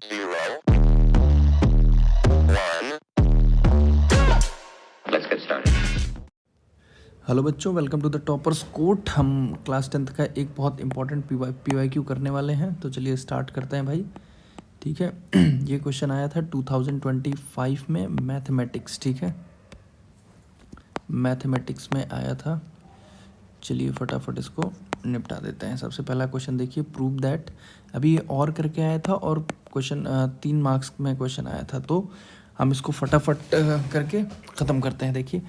0 1 Let's get started. Hello बच्चों, welcome to the toppers court. हम class 10th का एक बहुत इंपॉर्टेंट पीवाईक्यू करने वाले हैं, तो चलिए स्टार्ट करते हैं भाई। ठीक है। ये क्वेश्चन आया था 2025 में मैथमेटिक्स। ठीक है, मैथमेटिक्स में आया था। चलिए फटाफट इसको निपटा देते हैं। सबसे पहला क्वेश्चन देखिए, प्रूव दैट। अभी ये और करके आया था और क्वेश्चन 3 मार्क्स में क्वेश्चन आया था, तो हम इसको फटाफट करके ख़त्म करते हैं। देखिए,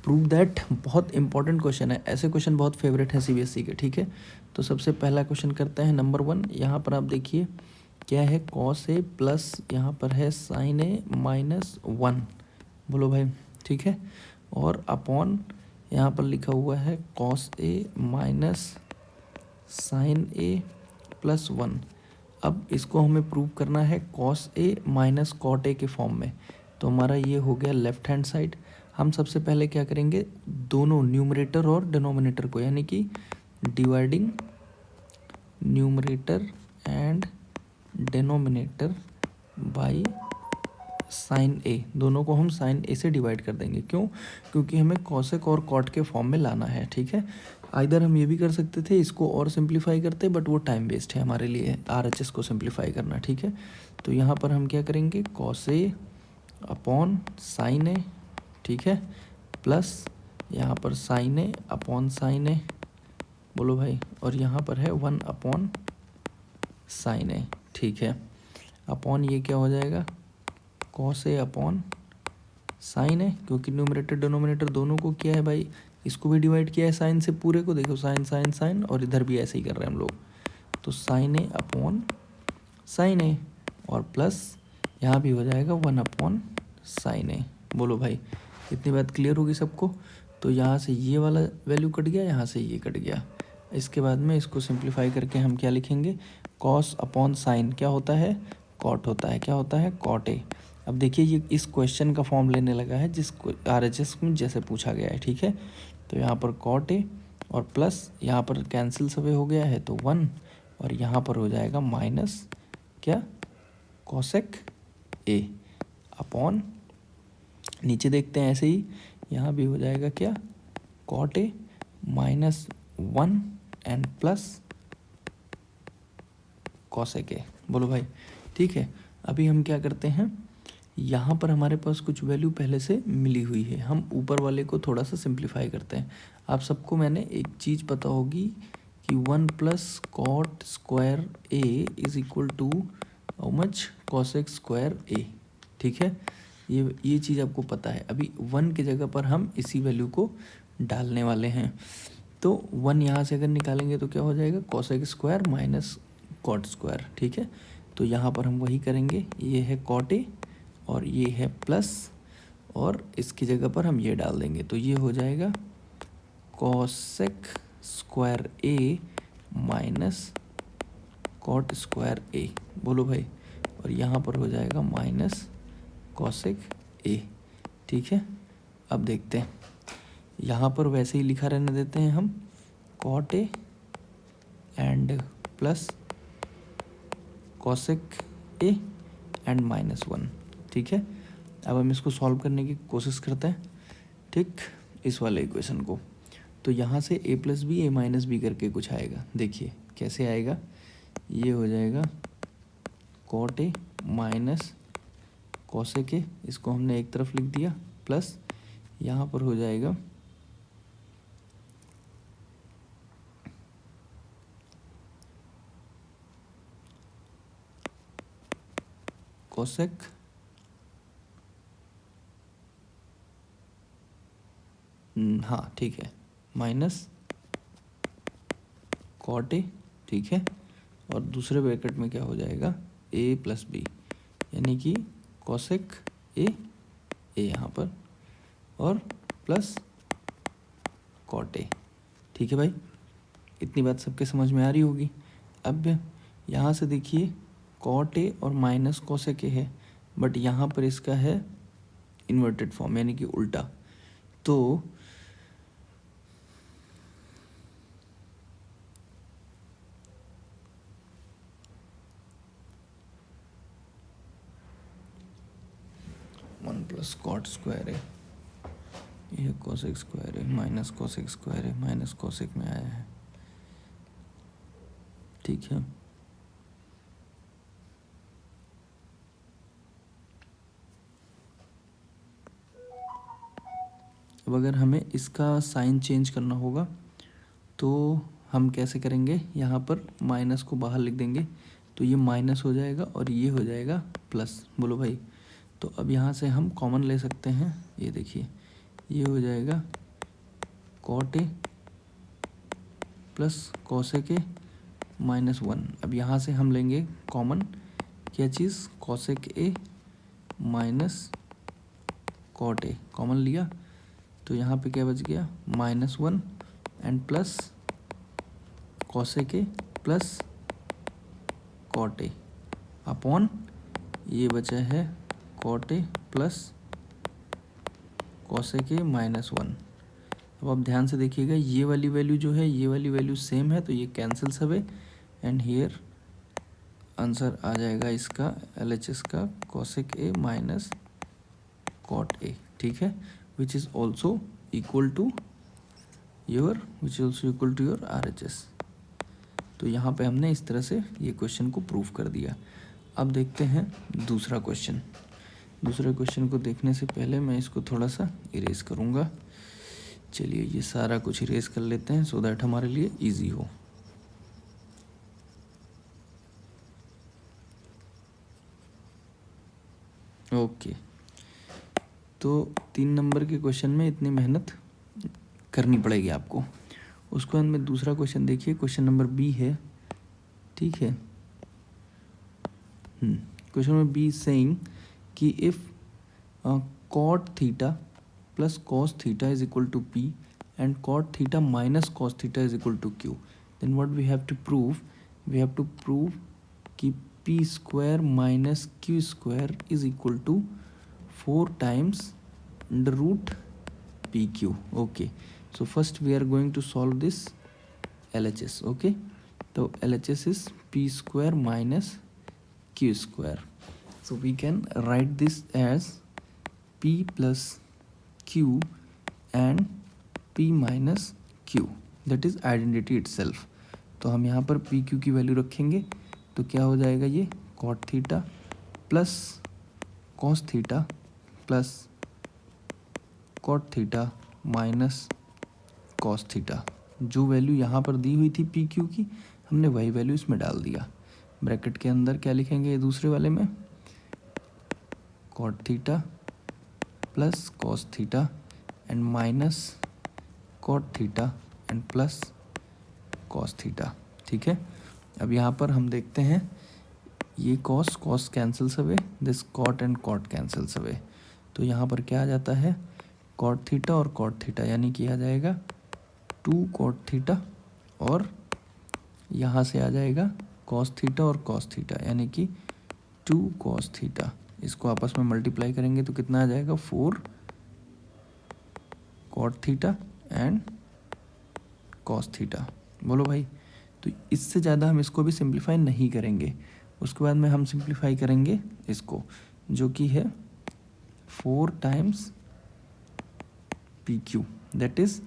प्रूव दैट बहुत इंपॉर्टेंट क्वेश्चन है। ऐसे क्वेश्चन बहुत फेवरेट है सीबीएसई के। ठीक है, तो सबसे पहला क्वेश्चन करते हैं नंबर 1। यहाँ पर आप देखिए क्या है, कॉस ए प्लस यहाँ पर है साइन ए माइनस 1। बोलो भाई। ठीक है, और अपॉन यहाँ पर लिखा हुआ है cos A minus sine A plus 1। अब इसको हमें प्रूव करना है cos A minus cot A के फॉर्म में। तो हमारा ये हो गया लेफ्ट हैंड साइड। हम सबसे पहले क्या करेंगे, दोनों न्यूमरेटर और डिनोमिनेटर को, यानी कि dividing numerator and denominator by sine A, दोनों को हम साइन ए से डिवाइड कर देंगे। क्यों? क्योंकि हमें कॉसेक और कॉट के फॉर्म में लाना है। ठीक है, आइदर हम ये भी कर सकते थे, इसको और सिंप्लीफाई करते, बट वो टाइम वेस्ट है हमारे लिए आरएचएस को सिंप्लीफाई करना। ठीक है, तो यहाँ पर हम क्या करेंगे, कॉस ए अपॉन साइन ए। ठीक है, प्लस यहाँ पर साइन ए अपॉन साइन ए। बोलो भाई, और यहाँ पर है 1 अपॉन साइन ए। ठीक है, अपॉन ये क्या हो जाएगा, कॉस ए अपॉन साइन है, क्योंकि न्यूमरेटर डिनोमिनेटर दोनों को किया है भाई, इसको भी डिवाइड किया है साइन से पूरे को। देखो साइन साइन साइन, और इधर भी ऐसे ही कर रहे हैं हम लोग। तो साइन ए अपॉन साइन ए, और प्लस यहाँ भी हो जाएगा 1 अपॉन साइन ए। बोलो भाई, इतनी बात क्लियर होगी सबको? तो यहाँ से ये वाला वैल्यू कट गया, यहाँ से ये कट गया। इसके बाद में इसको सिंप्लीफाई करके हम क्या लिखेंगे, कॉस अपॉन साइन क्या होता है, कॉट होता है। क्या होता है, कॉट ए। अब देखिए ये इस क्वेश्चन का फॉर्म लेने लगा है जिसको आरएचएस में जैसे पूछा गया है। ठीक है, तो यहाँ पर कॉट ए और प्लस यहाँ पर कैंसिल सवे हो गया है तो 1, और यहाँ पर हो जाएगा माइनस क्या, कॉसेक ए अपॉन, नीचे देखते हैं ऐसे ही, यहाँ भी हो जाएगा क्या, cot A minus 1 and plus cosec A. बोलो भाई। ठीक है, अभी हम क्या करते हैं, यहाँ पर हमारे पास कुछ वैल्यू पहले से मिली हुई है, हम ऊपर वाले को थोड़ा सा सिंप्लीफाई करते हैं। आप सबको मैंने एक चीज़ पता होगी कि 1 plus cot square A is equal to how much, cosec square A. ठीक है, ये चीज़ आपको पता है। अभी 1 की जगह पर हम इसी वैल्यू को डालने वाले हैं। तो 1 यहाँ से अगर निकालेंगे तो क्या हो जाएगा, cosec square minus cot square. ठीक है, तो यहाँ पर हम वही करेंगे, ये है कॉट ए और ये है प्लस, और इसकी जगह पर हम ये डाल देंगे, तो ये हो जाएगा कॉसेक स्क्वायर ए माइनस कॉट स्क्वायर ए। बोलो भाई, और यहाँ पर हो जाएगा माइनस कॉसेक ए। ठीक है, अब देखते हैं, यहाँ पर वैसे ही लिखा रहने देते हैं हम, cot A and plus cosec A and minus 1। ठीक है, अब हम इसको सॉल्व करने की कोशिश करते हैं। ठीक, इस वाले इक्वेशन को, तो यहाँ से a plus B A minus B करके कुछ आएगा। देखिए कैसे आएगा, ये हो जाएगा cot A minus cosec A, इसको हमने एक तरफ लिख दिया, प्लस यहाँ पर हो जाएगा कॉसेक हाँ ठीक है, माइनस कॉट ए। ठीक है, और दूसरे ब्रैकेट में क्या हो जाएगा, ए प्लस बी, यानी कि कॉसेक ए यहाँ पर, और प्लस कॉट ए। ठीक है भाई, इतनी बात सबके समझ में आ रही होगी। अब यहाँ से देखिए, कॉट ए और माइनस कॉसेक ए है, बट यहाँ पर इसका है इन्वर्टेड फॉर्म, यानी कि उल्टा। तो 1 प्लस कॉट स्क्वायर ए, ये कोसेक स्क्वायर ए माइनस कोसेक स्क्वायर ए माइनस कोसेक में आया है, ठीक है। अब अगर हमें इसका साइन चेंज करना होगा तो हम कैसे करेंगे, यहाँ पर माइनस को बाहर लिख देंगे तो ये माइनस हो जाएगा और ये हो जाएगा प्लस। बोलो भाई, तो अब यहाँ से हम कॉमन ले सकते हैं, ये देखिए ये हो जाएगा cot A plus cosec A minus 1। अब यहाँ से हम लेंगे कॉमन क्या चीज़, cosec A minus cot A, common लिया तो यहाँ पे क्या बच गया -1 and plus cosec A plus cot A upon ये बचा है cot A plus cosec A -1। अब आप ध्यान से देखिएगा ये वाली वैल्यू जो है ये वाली वैल्यू सेम है तो ये cancels away and here answer आ जाएगा इसका LHS का cosec A minus cot A, ठीक है, which is also equal to your RHS। तो यहाँ पे हमने इस तरह से ये क्वेश्चन को प्रूव कर दिया। अब देखते हैं दूसरा क्वेश्चन। दूसरे क्वेश्चन को देखने से पहले मैं इसको थोड़ा सा इरेज करूँगा। चलिए ये सारा कुछ इरेज कर लेते हैं सो दैट हमारे लिए इजी हो। ओके, तो 3 नंबर के क्वेश्चन में इतनी मेहनत करनी पड़ेगी आपको। उसके बाद में दूसरा क्वेश्चन देखिए, क्वेश्चन नंबर बी है, ठीक है। क्वेश्चन नंबर बी सेइंग कि if cot theta plus cos theta is equal to P and cot theta minus cos theta is equal to Q, then what we have to prove, we have to prove कि P square minus Q square is equal to 4 times under root PQ. Okay, so first we are going to solve this LHS. Okay, so LHS is P square minus Q square, so we can write this as P plus Q and P minus Q, that is identity itself। तो हम यहाँ पर PQ की value रखेंगे तो क्या हो जाएगा, ये cot theta plus cos theta plus cot theta minus cos theta. जो वैल्यू यहाँ पर दी हुई थी पी क्यू की, हमने वही वैल्यू इसमें डाल दिया। ब्रैकेट के अंदर क्या लिखेंगे दूसरे वाले में, cot theta plus cos theta and minus cot theta and plus cos theta, ठीक है। अब यहाँ पर हम देखते हैं ये cos cancels away, this cot and cot cancels away, तो यहाँ पर क्या आ जाता है कॉट थीटा और कॉट थीटा, यानी कि आ जाएगा 2 कॉट थीटा और यहाँ से आ जाएगा कॉस थीटा और कॉस थीटा, यानी कि 2 कॉस थीटा। इसको आपस में मल्टीप्लाई करेंगे तो कितना आ जाएगा 4 cot theta and cos theta. बोलो भाई, तो इससे ज़्यादा हम इसको भी सिंप्लीफाई नहीं करेंगे। उसके बाद में हम सिंप्लीफाई करेंगे इसको, जो कि है 4 times PQ, that is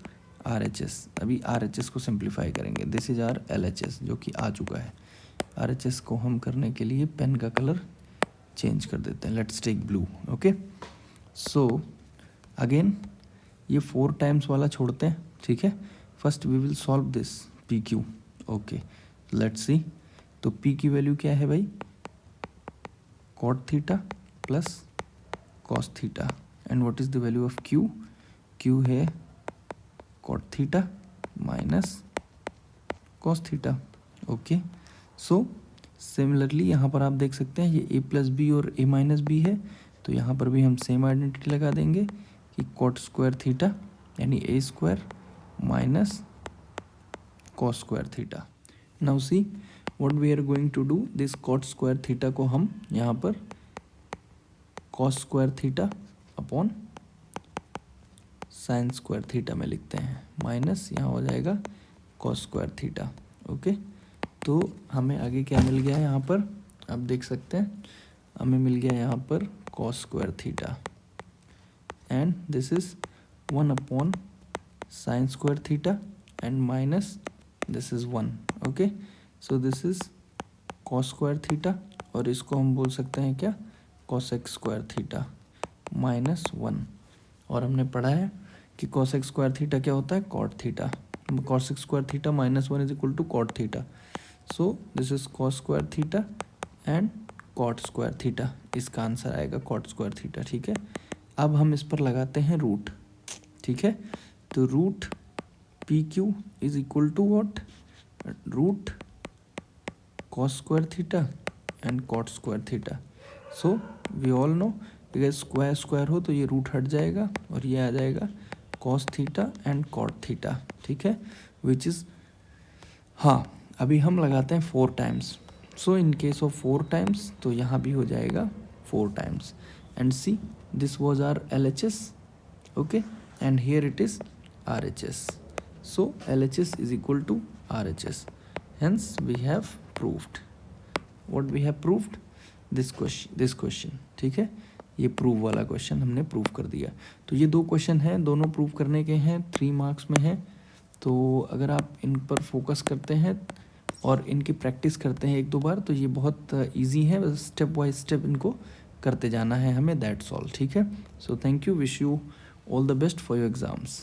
RHS। अभी RHS को सिंप्लीफाई करेंगे, दिस इज आर LHS जो कि आ चुका है। RHS को हम करने के लिए पेन का कलर चेंज कर देते हैं, let's take blue. Okay, so again ये 4 times वाला छोड़ते हैं, ठीक है। First we will solve this PQ। Okay, let's see, तो P की वैल्यू क्या है भाई, cot theta plus cos theta and what is the value of Q, Q है cot theta minus cos theta. Okay, so similarly यहाँ पर आप देख सकते हैं ये a प्लस बी और a माइनस बी है, तो यहाँ पर भी हम सेम आइडेंटिटी लगा देंगे कि कॉट स्क्वायर थीटा यानी a square minus cos square theta. Now see what we are going to do, this cot square theta को हम यहाँ पर cos square theta upon sine square theta में लिखते हैं, माइनस यहाँ हो जाएगा कॉस स्क्वायर थीटा। ओके, तो हमें आगे क्या मिल गया है यहाँ पर, आप देख सकते हैं हमें मिल गया यहाँ पर cos square theta. and this is 1 upon sin square theta and minus this is 1. Okay, so this is cos square theta और इसको हम बोल सकते हैं क्या, cosec स्क्वायर थीटा माइनस 1. और हमने पढ़ा है कि cosec स्क्वायर थीटा क्या होता है, cot theta. cosec square theta minus 1 is equal to cot theta. So this is cos square theta and cot square theta. इसका आंसर आएगा cot स्क्वायर थीटा. ठीक है, अब हम इस पर लगाते हैं रूट. ठीक है, तो root P Q is equal to what, root cos square theta and cot square theta. So we all know अगर स्क्वायर स्क्वायर हो तो ये रूट हट जाएगा और ये आ जाएगा cos theta and cot theta. ठीक है, विच इज़, हाँ अभी हम लगाते हैं 4 times. So in case of 4 times तो यहाँ भी हो जाएगा 4 times. And see this was our LHS. Okay, and here it is RHS. So LHS is equal to RHS. Hence we have proved. What we have proved? This question. ठीक है, ये prove वाला question हमने prove कर दिया. तो ये 2 question हैं, दोनों प्रूव करने के हैं, 3 मार्क्स में हैं. तो अगर आप इन पर फोकस करते हैं और इनकी प्रैक्टिस करते हैं 1-2 बार तो ये बहुत ईजी है. बस स्टेप बाय स्टेप इनको करते जाना है हमें, दैट्स ऑल. ठीक है, so thank you, wish you all the best for your exams.